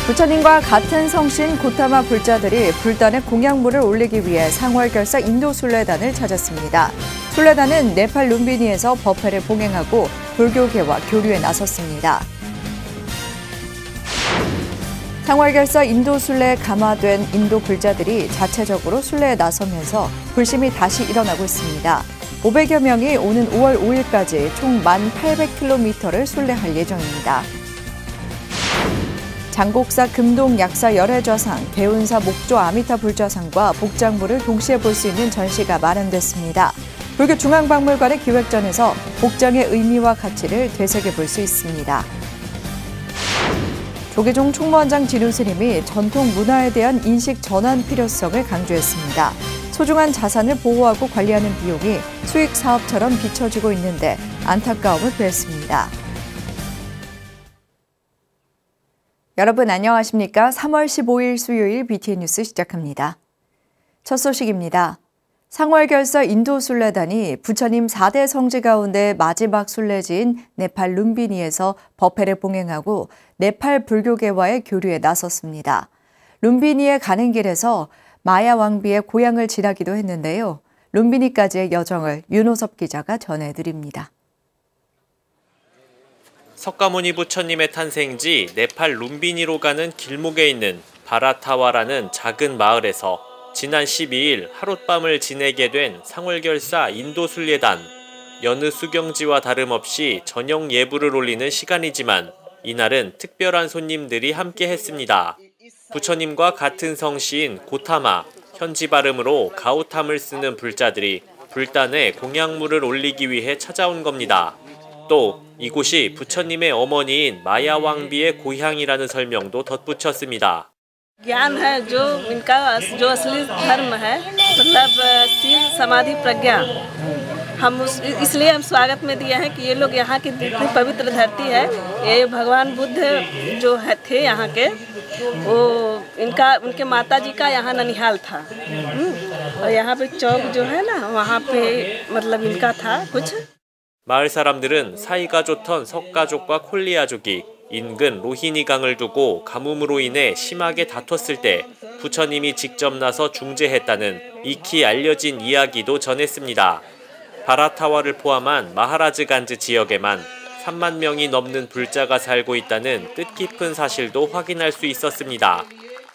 부처님과 같은 성신 고타마 불자들이 불단에 공양물을 올리기 위해 상월결사 인도 순례단을 찾았습니다. 순례단은 네팔 룸비니에서 법회를 봉행하고 불교계와 교류에 나섰습니다. 상월결사 인도 순례에 감화된 인도 불자들이 자체적으로 순례에 나서면서 불심이 다시 일어나고 있습니다. 500여 명이 오는 5월 5일까지 총 1,800km를 순례할 예정입니다. 장곡사 금동 약사 열애좌상, 개운사 목조 아미타 불좌상과 복장물을 동시에 볼 수 있는 전시가 마련됐습니다. 불교 중앙박물관의 기획전에서 복장의 의미와 가치를 되새겨 볼 수 있습니다. 조계종 총무원장 진우 스님이 전통 문화에 대한 인식 전환 필요성을 강조했습니다. 소중한 자산을 보호하고 관리하는 비용이 수익 사업처럼 비춰지고 있는데 안타까움을 표했습니다. 여러분 안녕하십니까? 3월 15일 수요일 BTN 뉴스 시작합니다. 첫 소식입니다. 상월결사 인도 순례단이 부처님 4대 성지 가운데 마지막 순례지인 네팔 룸비니에서 법회를 봉행하고 네팔 불교계와의 교류에 나섰습니다. 룸비니에 가는 길에서 마야 왕비의 고향을 지나기도 했는데요. 룸비니까지의 여정을 윤호섭 기자가 전해드립니다. 석가모니 부처님의 탄생지 네팔 룸비니로 가는 길목에 있는 바라타와라는 작은 마을에서 지난 12일 하룻밤을 지내게 된 상월결사 인도 순례단. 여느 수경지와 다름없이 저녁 예불을 올리는 시간이지만 이날은 특별한 손님들이 함께 했습니다. 부처님과 같은 성씨인 고타마, 현지 발음으로 가우탐을 쓰는 불자들이 불단에 공양물을 올리기 위해 찾아온 겁니다. 또 이곳이 부처님의 어머니인 마야 왕비의 고향이라는 설명도 덧붙였습니다. ज्ञान है जो इनका जो असली धर्म है मतलब शील समाधि प्रज्ञा इसलिए हम स्वागत में दिए हैं कि ये लोग यहाँ की जितनी पवित्र धरती है ये भगवान बुद्ध जो थे यहाँ के वो उनके माता जी का यहाँ ननिहाल था और यहाँ पे चौक जो है ना वहाँ पे मतलब इनका था कुछ 마을 사람들은 사이가 좋던 석가족과 콜리아족이 인근 로히니 강을 두고 가뭄으로 인해 심하게 다퉜을 때 부처님이 직접 나서 중재했다는 익히 알려진 이야기도 전했습니다. 바라타와를 포함한 마하라즈간즈 지역에만 3만 명이 넘는 불자가 살고 있다는 뜻깊은 사실도 확인할 수 있었습니다.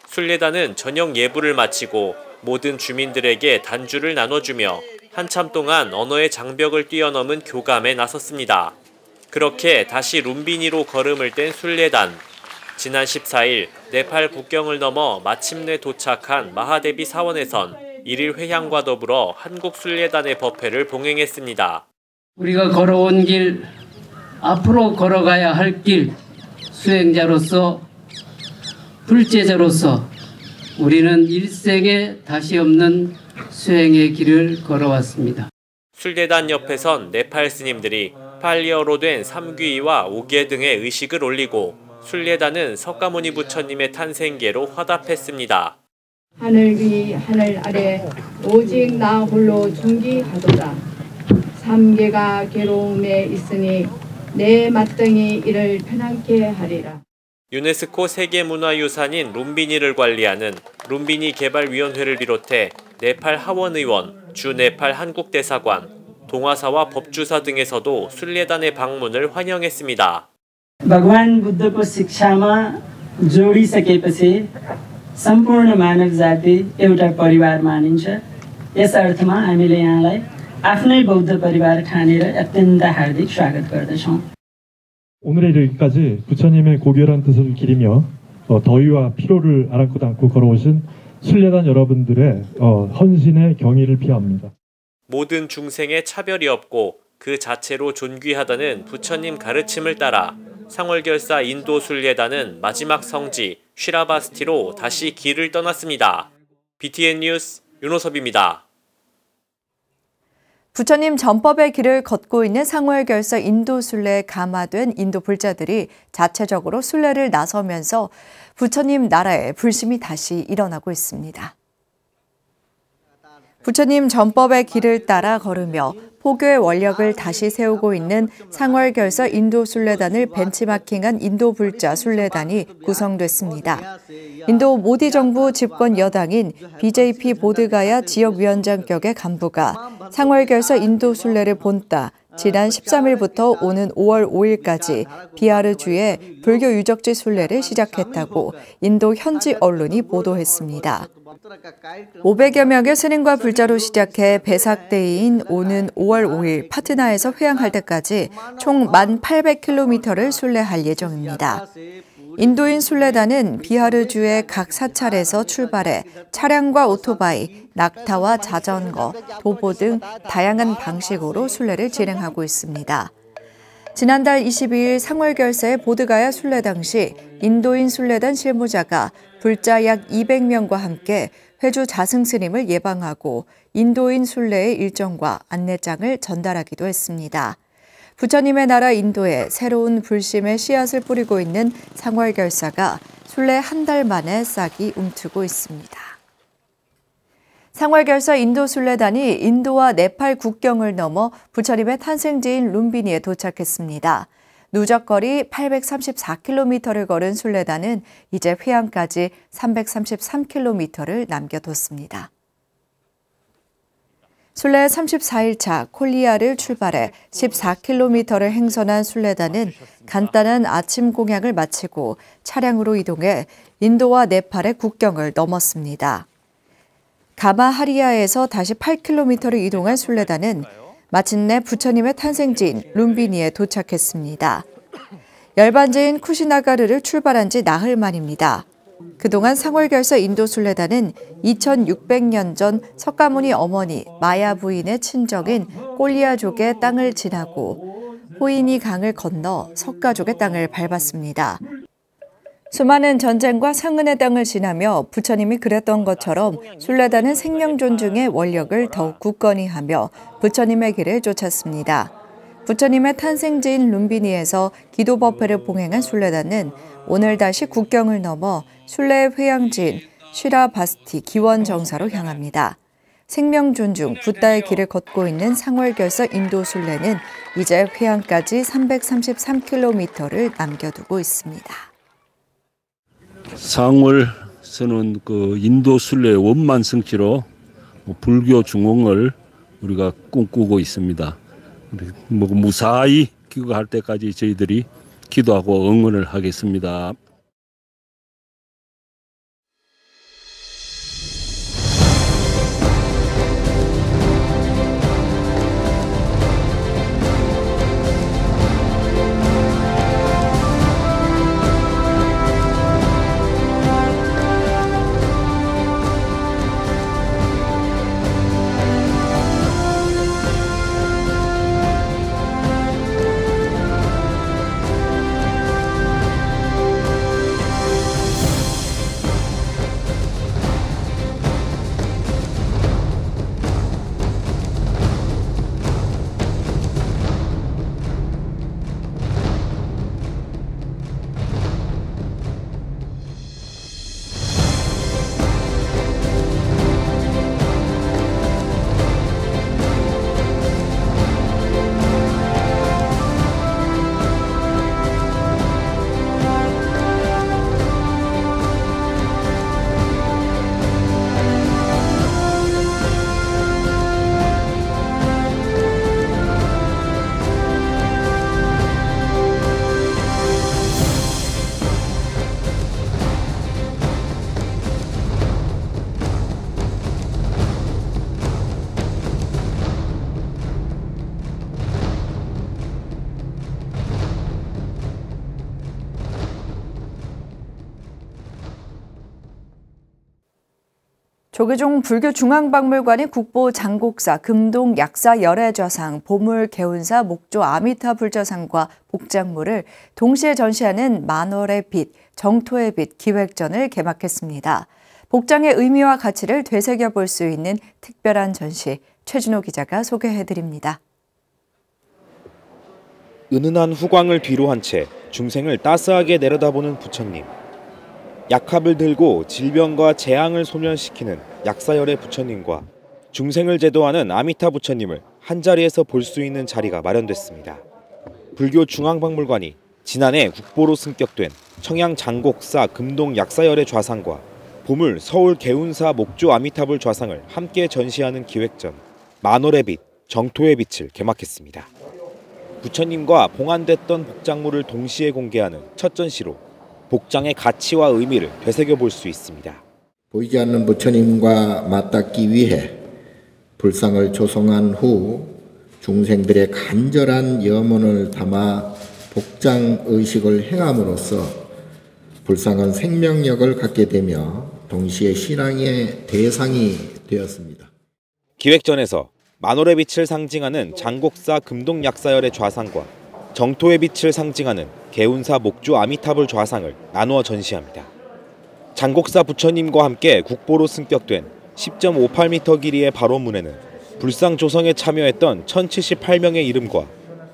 순례단은 저녁 예불을 마치고 모든 주민들에게 단주를 나눠주며 한참 동안 언어의 장벽을 뛰어넘은 교감에 나섰습니다. 그렇게 다시 룸비니로 걸음을 뗀 순례단. 지난 14일 네팔 국경을 넘어 마침내 도착한 마하데비 사원에선 일일 회향과 더불어 한국 순례단의 법회를 봉행했습니다. 우리가 걸어온 길, 앞으로 걸어가야 할 길, 수행자로서, 불제자로서 우리는 일생에 다시 없는 수행의 길을 걸어왔습니다. 순례단 옆에선 네팔 스님들이 팔리어로 된 삼귀와 오개 등의 의식을 올리고 순례단은 석가모니 부처님의 탄생계로 화답했습니다. 하늘 위 하늘 아래 오직 나 홀로 존귀하도다. 삼계가 괴로움에 있으니 내 마땅히 이를 편안케 하리라. 유네스코 세계문화유산인 룸비니를 관리하는 룸비니 개발위원회를 비롯해 네팔 하원의원, 주 네팔 한국대사관, 동아사와 법주사 등에서도 순례단의 방문을 환영했습니다. भगवान बुद्धको शिक्षामा जोडिसकेपछि सम्पूर्ण मानव जाति एउटा परिवार मानिन्छ। यस अर्थमा हामीले यहाँलाई आफ्नै बौद्ध परिवार ठानेर अत्यन्त हार्दिक स्वागत गर्दछौँ। 오늘에 이르기까지 부처님의 고결한 뜻을 기리며 더위와 피로를 아랑곳 않고 걸어오신 순례단 여러분들의 헌신의 경의를 표합니다. 모든 중생에 차별이 없고 그 자체로 존귀하다는 부처님 가르침을 따라 상월결사 인도 순례단은 마지막 성지 쉬라바스티로 다시 길을 떠났습니다. BTN 뉴스 윤호섭입니다. 부처님 전법의 길을 걷고 있는 상월결사 인도 순례에 감화된 인도 불자들이 자체적으로 순례를 나서면서 부처님 나라에 불심이 다시 일어나고 있습니다. 부처님 전법의 길을 따라 걸으며 포교의 원력을 다시 세우고 있는 상월결서 인도 순례단을 벤치마킹한 인도 불자 순례단이 구성됐습니다. 인도 모디 정부 집권 여당인 BJP 보드가야 지역위원장격의 간부가 상월결서 인도 순례를 본따 지난 13일부터 오는 5월 5일까지 비하르주의 불교 유적지 순례를 시작했다고 인도 현지 언론이 보도했습니다. 500여 명의 스님과 불자로 시작해 배삭데이인 오는 5월 5일 파트나에서 회항할 때까지 총 1,800km를 순례할 예정입니다. 인도인 순례단은 비하르주의 각 사찰에서 출발해 차량과 오토바이, 낙타와 자전거, 도보 등 다양한 방식으로 순례를 진행하고 있습니다. 지난달 22일 상월결서의 보드가야 순례 당시 인도인 순례단 실무자가 불자 약 200명과 함께 회주 자승 스님을 예방하고 인도인 순례의 일정과 안내장을 전달하기도 했습니다. 부처님의 나라 인도에 새로운 불심의 씨앗을 뿌리고 있는 상월결사가 순례 한 달 만에 싹이 움트고 있습니다. 상월결사 인도 순례단이 인도와 네팔 국경을 넘어 부처님의 탄생지인 룸비니에 도착했습니다. 누적거리 834km를 걸은 순례단은 이제 회항까지 333km를 남겨뒀습니다. 순례 34일차 콜리아를 출발해 14km를 행선한 순례단은 간단한 아침 공양을 마치고 차량으로 이동해 인도와 네팔의 국경을 넘었습니다. 가마하리아에서 다시 8km를 이동한 순례단은 마침내 부처님의 탄생지인 룸비니에 도착했습니다. 열반지인 쿠시나가르를 출발한 지 나흘 만입니다. 그동안 상월결서 인도 순례단은 2600년 전 석가모니 어머니 마야 부인의 친정인 꼴리아족의 땅을 지나고 호이니 강을 건너 석가족의 땅을 밟았습니다. 수많은 전쟁과 상흔의 땅을 지나며 부처님이 그랬던 것처럼 순례단은 생명 존중의 원력을 더욱 굳건히 하며 부처님의 길을 쫓았습니다. 부처님의 탄생지인 룸비니에서 기도 법회를 봉행한 순례단은 오늘 다시 국경을 넘어 순례의 회양지인 쉬라바스티 기원 정사로 향합니다. 생명 존중 붓다의 길을 걷고 있는 상월결서 인도 순례는 이제 회양까지 333km를 남겨두고 있습니다. 상월서는 인도 순례의 원만 성취로 불교 중흥을 우리가 꿈꾸고 있습니다. 무사히 귀국할 때까지 저희들이 기도하고 응원을 하겠습니다. 조계종 불교중앙박물관이 국보 장곡사, 금동 약사 열애좌상, 보물 개운사 목조 아미타 불좌상과 복장물을 동시에 전시하는 만월의 빛, 정토의 빛 기획전을 개막했습니다. 복장의 의미와 가치를 되새겨볼 수 있는 특별한 전시, 최준호 기자가 소개해드립니다. 은은한 후광을 뒤로 한 채 중생을 따스하게 내려다보는 부처님. 약합을 들고 질병과 재앙을 소멸시키는 약사열의 부처님과 중생을 제도하는 아미타 부처님을 한자리에서 볼 수 있는 자리가 마련됐습니다. 불교 중앙박물관이 지난해 국보로 승격된 청양 장곡사 금동 약사열의 좌상과 보물 서울 개운사 목조 아미타불 좌상을 함께 전시하는 기획전 만월의 빛, 정토의 빛을 개막했습니다. 부처님과 봉안됐던 복장물을 동시에 공개하는 첫 전시로 복장의 가치와 의미를 되새겨볼 수 있습니다. 보이지 않는 부처님과 맞닿기 위해 불상을 조성한 후 중생들의 간절한 염원을 담아 복장의식을 행함으로써 불상은 생명력을 갖게 되며 동시에 신앙의 대상이 되었습니다. 기획전에서 만월의 빛을 상징하는 장곡사 금동약사열의 좌상과 정토의 빛을 상징하는 개운사 목조 아미타불 좌상을 나누어 전시합니다. 장곡사 부처님과 함께 국보로 승격된 10.58m 길이의 발원문에는 불상 조성에 참여했던 1078명의 이름과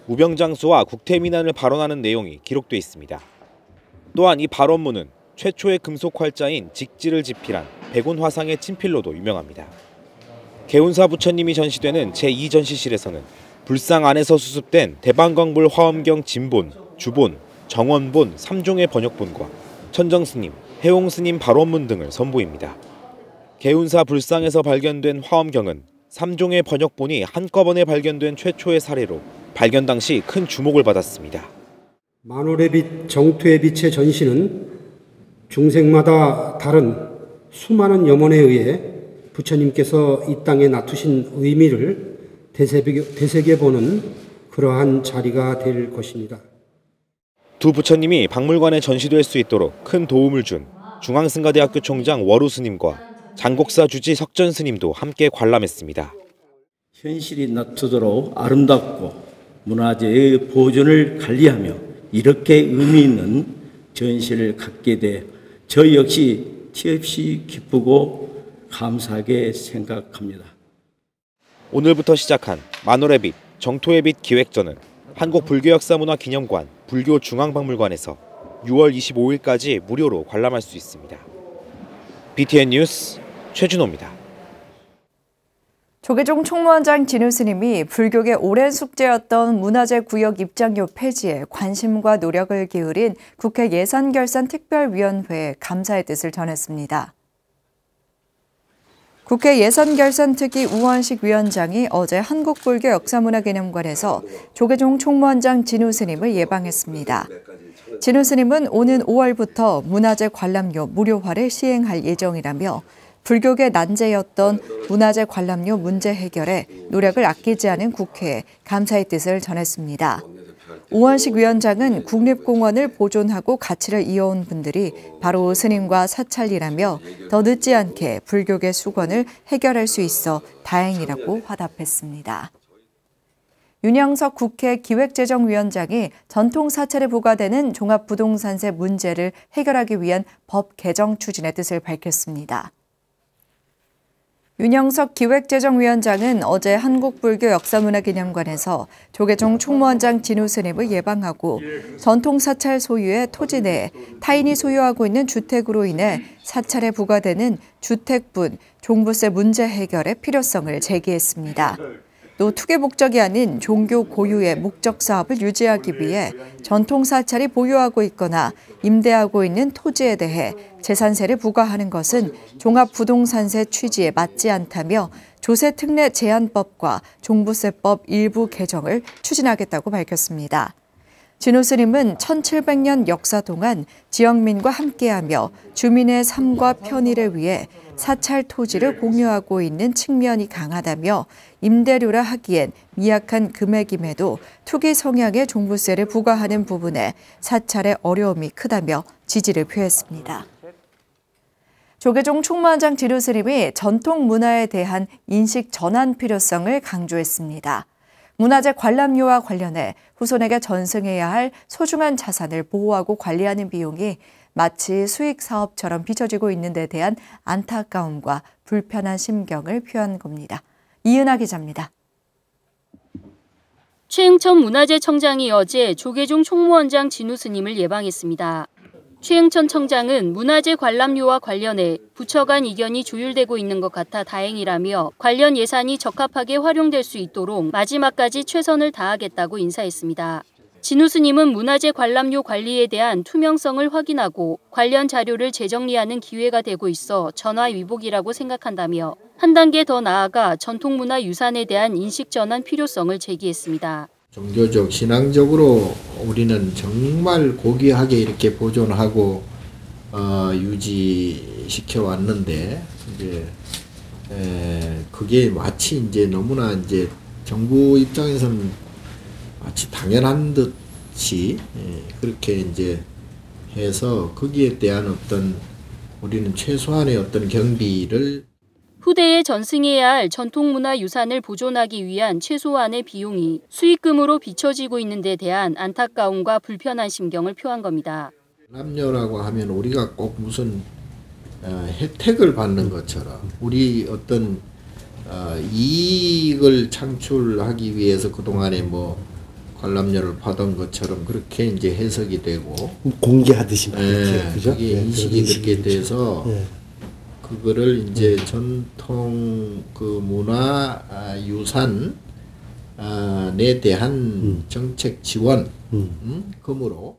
우병장수와 국태민안을 발언하는 내용이 기록돼 있습니다. 또한 이 발원문은 최초의 금속 활자인 직지를 집필한 백운화상의 친필로도 유명합니다. 개운사 부처님이 전시되는 제2전시실에서는 불상 안에서 수습된 대방광불 화엄경 진본, 주본, 정원본 3종의 번역본과 천정스님, 해옹스님 발원문 등을 선보입니다. 개운사 불상에서 발견된 화엄경은 3종의 번역본이 한꺼번에 발견된 최초의 사례로 발견 당시 큰 주목을 받았습니다. 만월의 빛, 정토의 빛의 전시는 중생마다 다른 수많은 염원에 의해 부처님께서 이 땅에 놔두신 의미를 되새겨보는 그러한 자리가 될 것입니다. 두 부처님이 박물관에 전시될 수 있도록 큰 도움을 준 중앙승가대학교 총장 월우스님과 장곡사 주지 석전스님도 함께 관람했습니다. 현실이 놔두도록 아름답고 문화재의 보존을 관리하며 이렇게 의미 있는 전시를 갖게 돼 저 역시 티없이 기쁘고 감사하게 생각합니다. 오늘부터 시작한 만월의 빛, 정토의 빛 기획전은 한국불교역사문화기념관 불교중앙박물관에서 6월 25일까지 무료로 관람할 수 있습니다. BTN 뉴스 최준호입니다. 조계종 총무원장 진우 스님이 불교계 오랜 숙제였던 문화재 구역 입장료 폐지에 관심과 노력을 기울인 국회 예산결산특별위원회에 감사의 뜻을 전했습니다. 국회 예산결산특위 우원식 위원장이 어제 한국불교역사문화기념관에서 조계종 총무원장 진우 스님을 예방했습니다. 진우 스님은 오는 5월부터 문화재 관람료 무료화를 시행할 예정이라며 불교계 난제였던 문화재 관람료 문제 해결에 노력을 아끼지 않은 국회에 감사의 뜻을 전했습니다. 우원식 위원장은 국립공원을 보존하고 가치를 이어온 분들이 바로 스님과 사찰이라며 더 늦지 않게 불교계 수건을 해결할 수 있어 다행이라고 화답했습니다. 윤영석 국회 기획재정위원장이 전통사찰에 부과되는 종합부동산세 문제를 해결하기 위한 법 개정 추진의 뜻을 밝혔습니다. 윤영석 기획재정위원장은 어제 한국불교역사문화기념관에서 조계종 총무원장 진우 스님을 예방하고 전통사찰 소유의 토지 내에 타인이 소유하고 있는 주택으로 인해 사찰에 부과되는 주택분, 종부세 문제 해결의 필요성을 제기했습니다. 또 투기 목적이 아닌 종교 고유의 목적 사업을 유지하기 위해 전통사찰이 보유하고 있거나 임대하고 있는 토지에 대해 재산세를 부과하는 것은 종합부동산세 취지에 맞지 않다며 조세특례 제한법과 종부세법 일부 개정을 추진하겠다고 밝혔습니다. 진우 스님은 1700년 역사 동안 지역민과 함께하며 주민의 삶과 편의를 위해 사찰 토지를 공유하고 있는 측면이 강하다며 임대료라 하기엔 미약한 금액임에도 투기 성향의 종부세를 부과하는 부분에 사찰의 어려움이 크다며 지지를 표했습니다. 조계종 총무원장 진우 스님이 전통 문화에 대한 인식 전환 필요성을 강조했습니다. 문화재 관람료와 관련해 후손에게 전승해야 할 소중한 자산을 보호하고 관리하는 비용이 마치 수익 사업처럼 비춰지고 있는 데 대한 안타까움과 불편한 심경을 표한 겁니다. 이은하 기자입니다. 최응천 문화재청장이 어제 조계종 총무원장 진우 스님을 예방했습니다. 최응천 청장은 문화재 관람료와 관련해 부처 간 이견이 조율되고 있는 것 같아 다행이라며 관련 예산이 적합하게 활용될 수 있도록 마지막까지 최선을 다하겠다고 인사했습니다. 진우 스님은 문화재 관람료 관리에 대한 투명성을 확인하고 관련 자료를 재정리하는 기회가 되고 있어 전화위복이라고 생각한다며 한 단계 더 나아가 전통문화유산에 대한 인식 전환 필요성을 제기했습니다. 종교적, 신앙적으로 우리는 정말 고귀하게 이렇게 보존하고 유지시켜 왔는데 이제 그게 마치 이제 너무나 이제 정부 입장에서는 마치 당연한 듯이 그렇게 이제 해서 거기에 대한 어떤 우리는 최소한의 어떤 경비를 후대에 전승해야 할 전통문화유산을 보존하기 위한 최소한의 비용이 수익금으로 비춰지고 있는 데 대한 안타까움과 불편한 심경을 표한 겁니다. 관람료라고 하면 우리가 꼭 무슨 혜택을 받는 것처럼 우리 어떤 이익을 창출하기 위해서 그동안에 뭐 관람료를 받은 것처럼 그렇게 이제 해석이 되고 공개하듯이 그렇게 그죠? 그게 인식이 그렇게 돼서 그거를 이제 전통 그 문화 유산에 대한 정책 지원금으로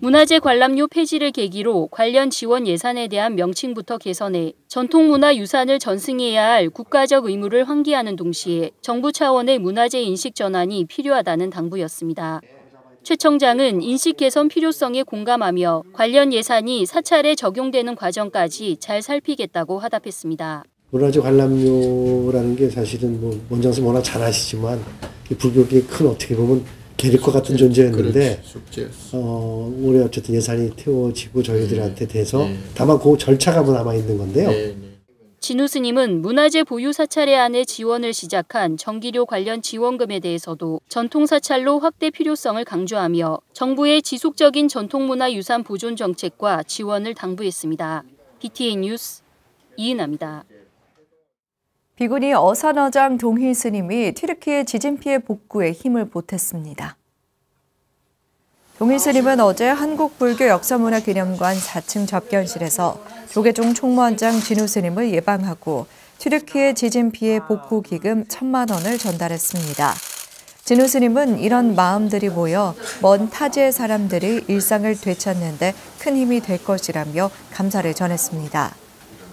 문화재 관람료 폐지를 계기로 관련 지원 예산에 대한 명칭부터 개선해 전통문화유산을 전승해야 할 국가적 의무를 환기하는 동시에 정부 차원의 문화재 인식 전환이 필요하다는 당부였습니다. 최 청장은 인식 개선 필요성에 공감하며 관련 예산이 사찰에 적용되는 과정까지 잘 살피겠다고 화답했습니다. 문화재 관람료라는 게 사실은 뭐 원장님 워낙 잘 아시지만 불교계의 큰 어떻게 보면 계륵과 같은 존재였는데 올해 어쨌든 예산이 태워지고 저희들한테 돼서 다만 그 절차가 남아 있는 건데요. 진우 스님은 문화재 보유 사찰에 한해 지원을 시작한 전기료 관련 지원금에 대해서도 전통사찰로 확대 필요성을 강조하며 정부의 지속적인 전통문화유산 보존 정책과 지원을 당부했습니다. BTN 뉴스 이은아입니다. 비구니 어산어장 동희 스님이 튀르키예 지진 피해 복구에 힘을 보탰습니다. 동희 스님은 어제 한국불교역사문화기념관 4층 접견실에서 조계종 총무원장 진우 스님을 예방하고 튀르키예 지진 피해 복구 기금 1,000만 원을 전달했습니다. 진우 스님은 이런 마음들이 모여 먼 타지의 사람들이 일상을 되찾는 데 큰 힘이 될 것이라며 감사를 전했습니다.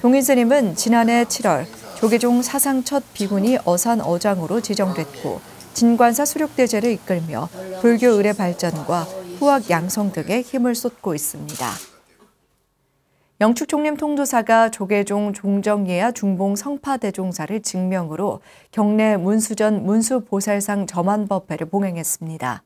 동희 스님은 지난해 7월 조계종 사상 첫 비구니 어산어장으로 지정됐고 진관사 수륙대제를 이끌며 불교 의례 발전과 후학 양성 등에 힘을 쏟고 있습니다. 영축총림 통도사가 조계종 종정예야 중봉 성파대종사를 증명으로 경내 문수전 문수보살상 점안법회를 봉행했습니다.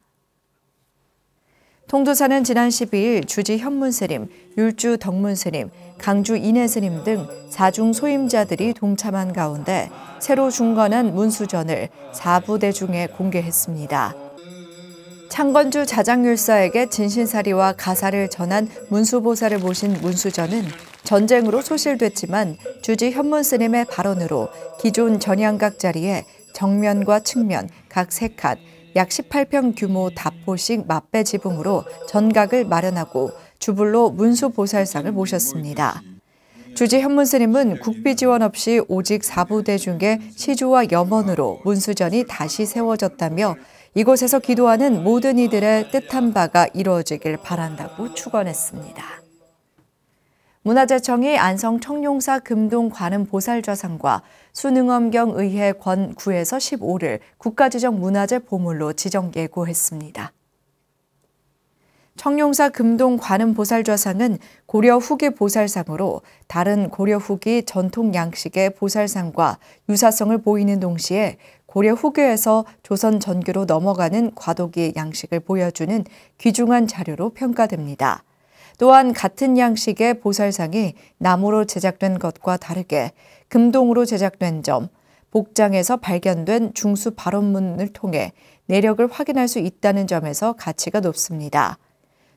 통도사는 지난 12일 주지 현문스님, 율주 덕문스님, 강주 인해스님 등 4중 소임자들이 동참한 가운데 새로 중건한 문수전을 4부대중에 공개했습니다. 창건주 자장율사에게 진신사리와 가사를 전한 문수보살을 모신 문수전은 전쟁으로 소실됐지만 주지 현문스님의 발언으로 기존 전양각 자리에 정면과 측면 각 3칸, 약 18평 규모 다포식 맞배 지붕으로 전각을 마련하고 주불로 문수보살상을 모셨습니다. 주지 현문스님은 국비 지원 없이 오직 4부대중의 시주와 염원으로 문수전이 다시 세워졌다며 이곳에서 기도하는 모든 이들의 뜻한 바가 이루어지길 바란다고 축원했습니다. 문화재청이 안성 청룡사 금동 관음 보살좌상과 순응엄경 의회 권 9에서 15를 국가지정 문화재 보물로 지정 예고했습니다. 청룡사 금동 관음 보살좌상은 고려 후기 보살상으로 다른 고려 후기 전통 양식의 보살상과 유사성을 보이는 동시에 고려 후기에서 조선 전교로 넘어가는 과도기 양식을 보여주는 귀중한 자료로 평가됩니다. 또한 같은 양식의 보살상이 나무로 제작된 것과 다르게 금동으로 제작된 점, 복장에서 발견된 중수 발원문을 통해 내력을 확인할 수 있다는 점에서 가치가 높습니다.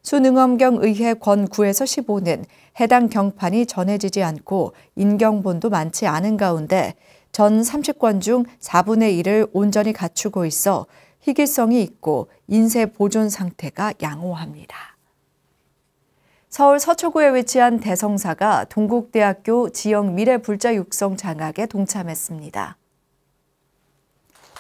순응엄경 의회 권 9에서 15는 해당 경판이 전해지지 않고 인경본도 많지 않은 가운데 전 30권 중 4분의 1을 온전히 갖추고 있어 희귀성이 있고 인쇄 보존 상태가 양호합니다. 서울 서초구에 위치한 대성사가 동국대학교 지역 미래불자 육성 장학에 동참했습니다.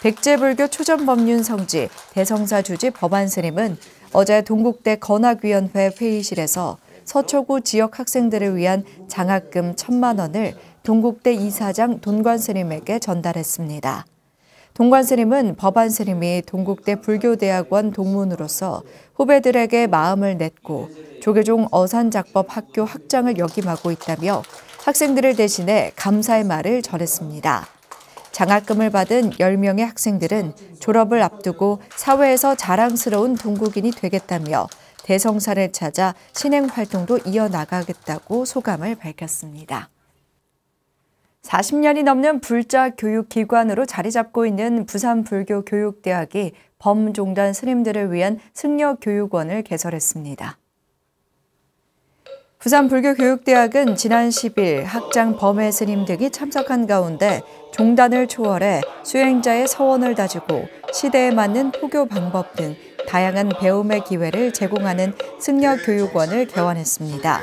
백제불교 초전법륜 성지 대성사 주지 법안스님은 어제 동국대 건학위원회 회의실에서 서초구 지역 학생들을 위한 장학금 1,000만 원을 동국대 이사장 돈관스님에게 전달했습니다. 돈관스님은 법안스님이 동국대 불교대학원 동문으로서 후배들에게 마음을 냈고 조계종 어산작법학교 학장을 역임하고 있다며 학생들을 대신해 감사의 말을 전했습니다. 장학금을 받은 10명의 학생들은 졸업을 앞두고 사회에서 자랑스러운 동국인이 되겠다며 대성사를 찾아 신행 활동도 이어나가겠다고 소감을 밝혔습니다. 40년이 넘는 불자 교육기관으로 자리 잡고 있는 부산불교교육대학이 범종단 스님들을 위한 승려교육원을 개설했습니다. 부산불교교육대학은 지난 10일 학장 범해 스님 등이 참석한 가운데 종단을 초월해 수행자의 서원을 다지고 시대에 맞는 포교 방법 등 다양한 배움의 기회를 제공하는 승려교육원을 개원했습니다.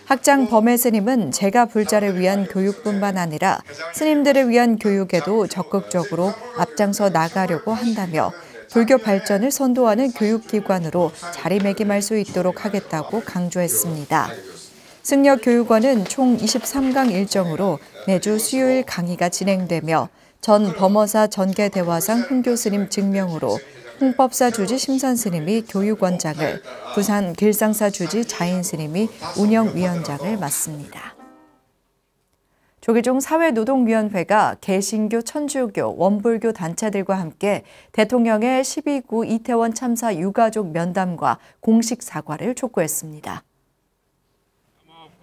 학장 범해 스님은 제가 불자를 위한 교육뿐만 아니라 스님들을 위한 교육에도 적극적으로 앞장서 나가려고 한다며 불교 발전을 선도하는 교육기관으로 자리매김할 수 있도록 하겠다고 강조했습니다. 승려교육원은 총 23강 일정으로 매주 수요일 강의가 진행되며 전 범어사 전계대화상 훈교스님 증명으로 홍법사 주지 심산스님이 교육원장을, 부산 길상사 주지 자인스님이 운영위원장을 맡습니다. 조계종 사회노동위원회가 개신교, 천주교, 원불교 단체들과 함께 대통령의 12구 이태원 참사 유가족 면담과 공식 사과를 촉구했습니다.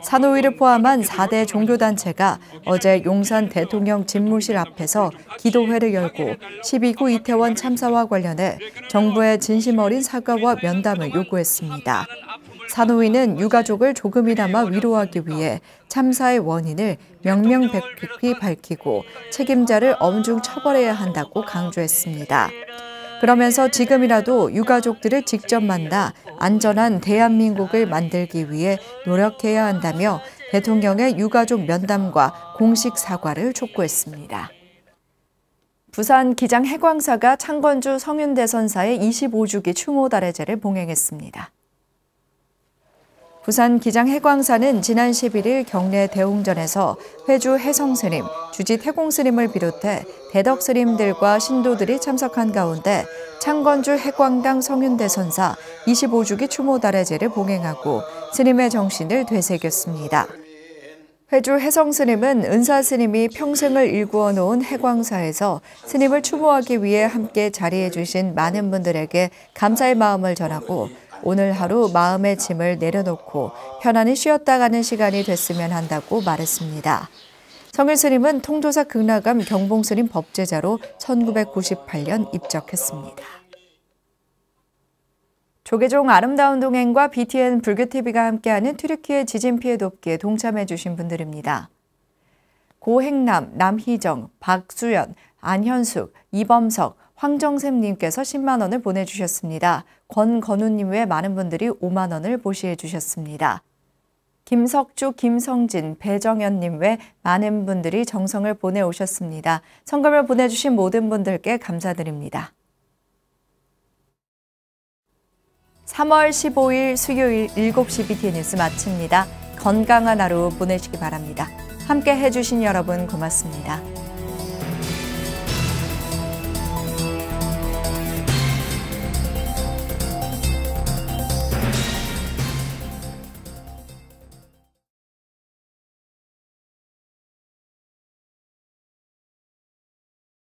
사노위를 포함한 4대 종교단체가 어제 용산 대통령 집무실 앞에서 기도회를 열고 12구 이태원 참사와 관련해 정부의 진심 어린 사과와 면담을 요구했습니다. 사노위는 유가족을 조금이나마 위로하기 위해 참사의 원인을 명명백백히 밝히고 책임자를 엄중 처벌해야 한다고 강조했습니다. 그러면서 지금이라도 유가족들을 직접 만나 안전한 대한민국을 만들기 위해 노력해야 한다며 대통령의 유가족 면담과 공식 사과를 촉구했습니다. 부산 기장 해광사가 창건주 성윤대선사의 25주기 추모 달해제를 봉행했습니다. 부산 기장 해광사는 지난 11일 경내 대웅전에서 회주 해성스님, 주지 태공스님을 비롯해 대덕스님들과 신도들이 참석한 가운데 창건주 해광당 성윤대선사 25주기 추모 달해제를 봉행하고 스님의 정신을 되새겼습니다. 회주 해성스님은 은사스님이 평생을 일구어 놓은 해광사에서 스님을 추모하기 위해 함께 자리해 주신 많은 분들에게 감사의 마음을 전하고 오늘 하루 마음의 짐을 내려놓고 편안히 쉬었다 가는 시간이 됐으면 한다고 말했습니다. 성일스님은 통도사 극락암 경봉스님 법제자로 1998년 입적했습니다. 조계종 아름다운 동행과 BTN 불교TV가 함께하는 튀르키예 지진 피해 돕기에 동참해 주신 분들입니다. 고행남, 남희정, 박수연, 안현숙, 이범석, 황정샘님께서 10만 원을 보내주셨습니다. 권건우님 외 많은 분들이 5만 원을 보시해 주셨습니다. 김석주, 김성진, 배정현님 외 많은 분들이 정성을 보내오셨습니다. 성금을 보내주신 모든 분들께 감사드립니다. 3월 15일 수요일 7시 BTN 뉴스 마칩니다. 건강한 하루 보내시기 바랍니다. 함께 해주신 여러분 고맙습니다.